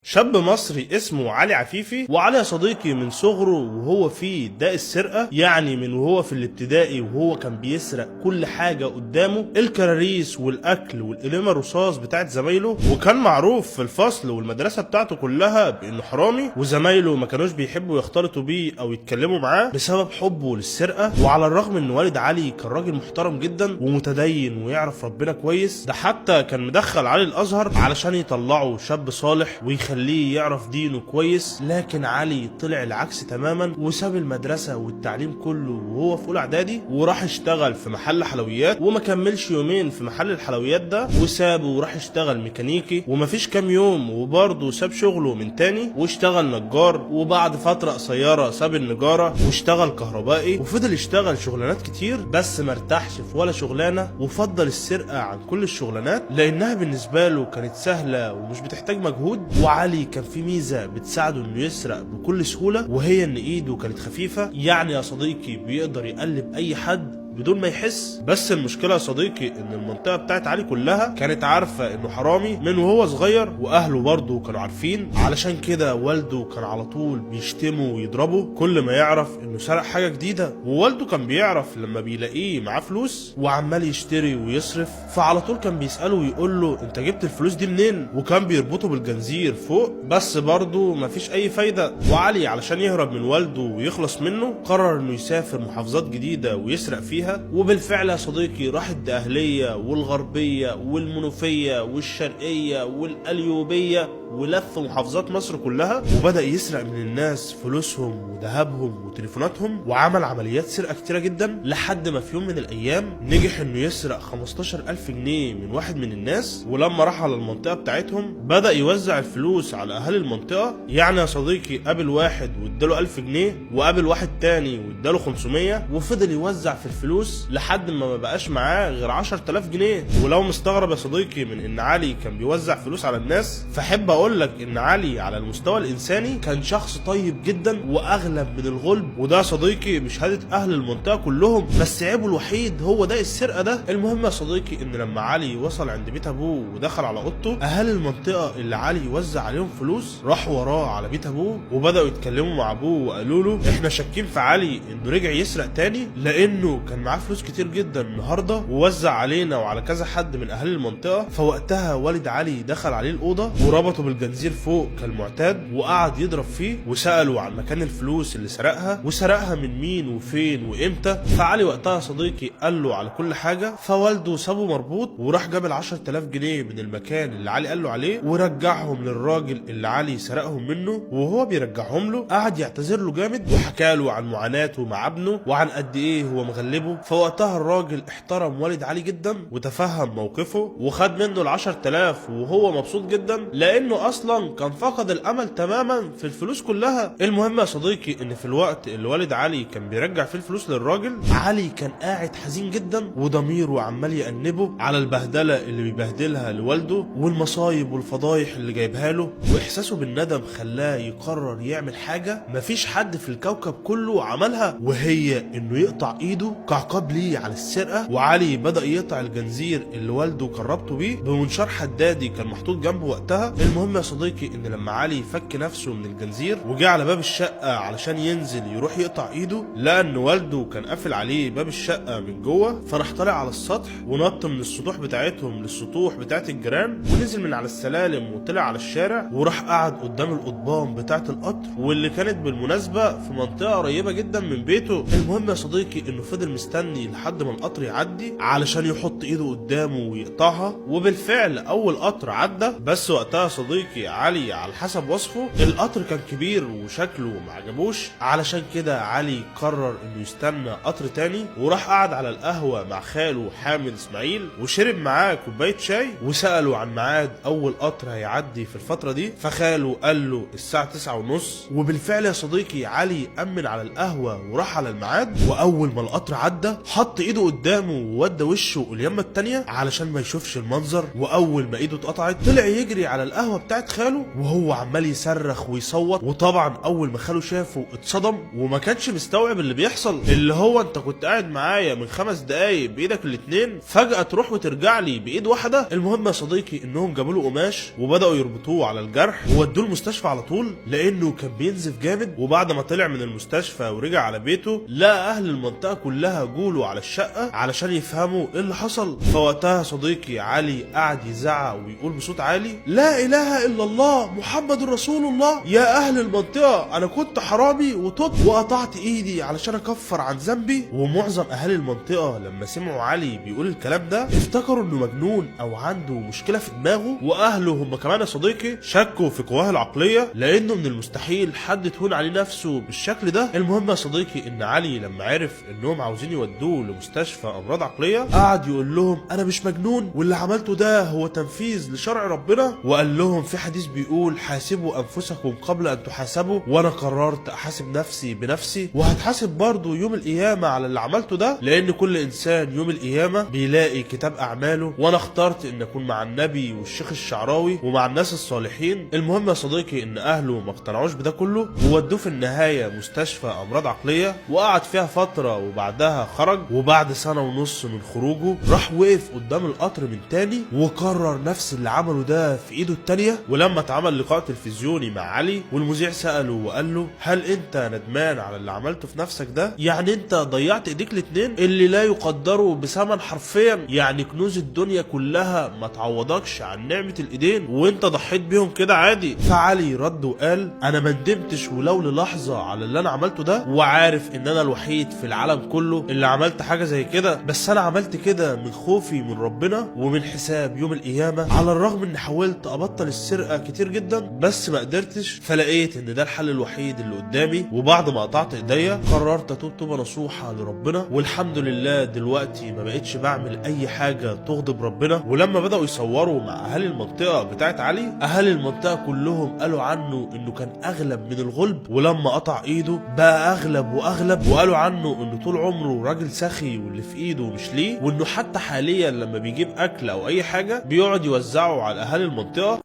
شاب مصري اسمه علي عفيفي، وعلي يا صديقي من صغره وهو في داء السرقة، يعني من وهو في الابتدائي وهو كان بيسرق كل حاجة قدامه، الكراريس والاكل والقلمة الرصاص بتاعت زمايله، وكان معروف في الفصل والمدرسة بتاعته كلها بانه حرامي، وزمايله ما كانوش بيحبوا يختلطوا بيه او يتكلموا معاه بسبب حبه للسرقة. وعلى الرغم ان والد علي كان راجل محترم جدا ومتدين ويعرف ربنا كويس، ده حتى كان مدخل علي الازهر علشان يطلعه شاب صالح ويخليه يعرف دينه كويس، لكن علي طلع العكس تماما وساب المدرسة والتعليم كله وهو في اولى اعدادي وراح اشتغل في محل حلويات، وما كملش يومين في محل الحلويات ده وسابه وراح اشتغل ميكانيكي، ومفيش كام يوم وبرضه ساب شغله من تاني واشتغل نجار، وبعد فترة قصيرة ساب النجارة واشتغل كهربائي، وفضل يشتغل شغلانات كتير بس مرتاحش في ولا شغلانة، وفضل السرقة عن كل الشغلانات لانها بالنسبة له كانت سهلة ومش بتحتاج مجهود. وعلي كان في ميزة بتساعده انه يسرق بكل سهولة، وهي ان ايده كانت خفيفة، يعني يا صديقي بيقدر يقلب اي حد بدون ما يحس. بس المشكلة يا صديقي ان المنطقة بتاعت علي كلها كانت عارفة انه حرامي من وهو صغير، واهله برضه كانوا عارفين، علشان كده والده كان على طول بيشتمه ويضربه كل ما يعرف انه سرق حاجة جديدة، ووالده كان بيعرف لما بيلاقيه معاه فلوس وعمال يشتري ويصرف، فعلى طول كان بيسأله ويقول له انت جبت الفلوس دي منين، وكان بيربطه بالجنزير فوق، بس برضه مفيش اي فايدة. وعلي علشان يهرب من والده ويخلص منه قرر انه يسافر محافظات جديدة ويسرق فيها، وبالفعل يا صديقي راح الدقهلية والغربية والمنوفية والشرقية والقليوبية ولف محافظات مصر كلها، وبدأ يسرق من الناس فلوسهم وذهبهم وتليفوناتهم، وعمل عمليات سرقة كتيرة جدا لحد ما في يوم من الأيام نجح إنه يسرق 15,000 جنيه من واحد من الناس. ولما راح على المنطقة بتاعتهم بدأ يوزع الفلوس على أهالي المنطقة، يعني يا صديقي قابل واحد واداله 1000 جنيه وقابل واحد تاني واداله 500، وفضل يوزع في الفلوس لحد ما بقاش معاه غير 10,000 جنيه. ولو مستغرب يا صديقي من إن علي كان بيوزع فلوس على الناس، فحب أقول لك إن علي على المستوى الإنساني كان شخص طيب جدا وأغلب من الغلب، وده يا صديقي بشهادة أهل المنطقة كلهم، بس عيبه الوحيد هو ده السرقة ده. المهم يا صديقي إن لما علي وصل عند بيت أبوه ودخل على أوضته، أهالي المنطقة اللي علي وزع عليهم فلوس راحوا وراه على بيت أبوه وبدأوا يتكلموا مع أبوه وقالوا له إحنا شاكين في علي إنه رجع يسرق تاني، لأنه كان معاه فلوس كتير جدا النهارده ووزع علينا وعلى كذا حد من أهالي المنطقة. فوقتها والد علي دخل عليه الأوضة وربطه بالجنزير فوق كالمعتاد وقعد يضرب فيه، وسأله عن مكان الفلوس اللي سرقها وسرقها من مين وفين وامتى. فعلي وقتها يا صديقي قال له على كل حاجة، فوالده سابه مربوط وراح جاب 10,000 جنيه من المكان اللي علي قال له عليه ورجعهم للراجل اللي علي سرقهم منه، وهو بيرجعهم له قعد يعتذر له جامد وحكى له عن معاناته مع ابنه وعن قد ايه هو مغلبه. فوقتها الراجل احترم والد علي جدا وتفهم موقفه وخد منه ال10,000 وهو مبسوط جدا لانه اصلا كان فقد الامل تماما في الفلوس كلها. المهم يا صديقي ان في الوقت اللي والد علي كان بيرجع فيه الفلوس للراجل، علي كان قاعد حزين جدا وضميره عمال يأنبه على البهدله اللي بيبهدلها لوالده والمصايب والفضايح اللي جايبها له، واحساسه بالندم خلاه يقرر يعمل حاجه مفيش حد في الكوكب كله عملها، وهي انه يقطع ايده كعقاب ليه على السرقه. وعلي بدأ يقطع الجنزير اللي والده كان ربطه بيه بمنشار حدادي كان محطوط جنبه وقتها. المهم يا صديقي ان لما علي فك نفسه من الجنزير وجه على باب الشقه علشان ينزل يروح يقطع ايده، لقى ان والده كان قافل عليه باب الشقه من جوه، فراح طالع على السطح ونط من السطوح بتاعتهم للسطوح بتاعت الجيران ونزل من على السلالم وطلع على الشارع وراح قعد قدام القضبان بتاعت القطر واللي كانت بالمناسبه في منطقه قريبه جدا من بيته. المهم يا صديقي انه فضل مستني لحد ما القطر يعدي علشان يحط ايده قدامه ويقطعها، وبالفعل اول قطر عدى. بس وقتها يا صديقي علي على حسب وصفه القطر كان كبير وشكله ما عجبوش، علشان كده علي قرر انه يستنى قطر تاني وراح قعد على القهوة مع خاله حامد اسماعيل وشرب معاه كوباية شاي وسأله عن ميعاد اول قطر هيعدي في الفترة دي، فخاله قال له الساعة 9:30. وبالفعل يا صديقي علي أمن على القهوة وراح على الميعاد، واول ما القطر عدى حط ايده قدامه وودى وشه اليمة التانية علشان ما يشوفش المنظر، واول ما ايده اتقطعت طلع يجري على القهوة بتاعت خاله وهو عمال يصرخ ويصوت. وطبعا اول ما خاله شافه اتصدم وما كانش مستوعب اللي بيحصل، اللي هو انت كنت قاعد معايا من 5 دقايق بايدك الاتنين، فجأة تروح وترجع لي بايد واحدة. المهم يا صديقي انهم جابوا له قماش وبدأوا يربطوه على الجرح وودوه المستشفى على طول لانه كان بينزف جامد. وبعد ما طلع من المستشفى ورجع على بيته لقى اهل المنطقة كلها جولوا على الشقة علشان يفهموا ايه اللي حصل. فوقتها صديقي علي قعد يزعق ويقول بصوت عالي: لا اله الا الله محمد رسول الله، يا اهل المنطقة انا كنت حرامي وتوت وقطعت ايدي علشان اكفر عن ذنبي. ومعظم اهالي المنطقة لما سمعوا علي بيقول الكلام ده افتكروا انه مجنون او عنده مشكلة في دماغه، واهله هم كمان يا صديقي شكوا في قواه العقلية لانه من المستحيل حد تهون عليه نفسه بالشكل ده. المهم يا صديقي ان علي لما عرف انهم عاوزين يودوه لمستشفى امراض عقلية قعد يقول لهم: انا مش مجنون، واللي عملته ده هو تنفيذ لشرع ربنا. وقال لهم في حديث بيقول: حاسبوا انفسكم قبل ان تحاسبوا، وانا قررت احاسب نفسي بنفسي وهتحاسب برضه يوم القيامة على اللي عملته ده، لان كل انسان يوم القيامة بيلاقي كتاب اعماله، وانا اخترت ان اكون مع النبي والشيخ الشعراوي ومع الناس الصالحين. المهم يا صديقي ان اهله ما اقتنعوش بده كله وودوه في النهاية مستشفى امراض عقلية وقعد فيها فترة، وبعدها خرج. وبعد سنة ونص من خروجه راح وقف قدام القطر من تاني وكرر نفس اللي عمله ده في ايده التانية. ولما اتعمل لقاء تلفزيوني مع علي والمذيع سأله وقال له: هل انت ندمان على اللي عملته في نفسك ده؟ يعني انت ضيعت ايديك الاتنين اللي لا يقدروا بثمن حرفيا، يعني كنوز الدنيا كلها ما تعوضكش عن نعمة الايدين وانت ضحيت بيهم كده عادي. فعلي رد وقال: انا ما ندمتش ولو للحظة على اللي انا عملته ده، وعارف ان انا الوحيد في العالم كله اللي عملت حاجة زي كده، بس انا عملت كده من خوفي من ربنا ومن حساب يوم القيامة. على الرغم اني حاولت ابطل السرقة كتير جدا بس ما قدرتش، فلقيت ان ده الحل الوحيد اللي قدامي. وبعد ما قطعت ايديا قررت اتوب توبة نصوحة لربنا، والحمد لله دلوقتي ما بقتش بعمل اي حاجة تغضب ربنا. ولما بدأوا يصوروا مع اهالي المنطقة بتاعت علي، اهالي المنطقة كلهم قالوا عنه انه كان اغلب من الغلب، ولما قطع ايده بقى اغلب واغلب، وقالوا عنه انه طول عمره راجل سخي واللي في ايده مش ليه، وانه حتى حاليا لما بيجيب اكل او اي حاجة بيقعد يوزعه على اهالي المنطقة.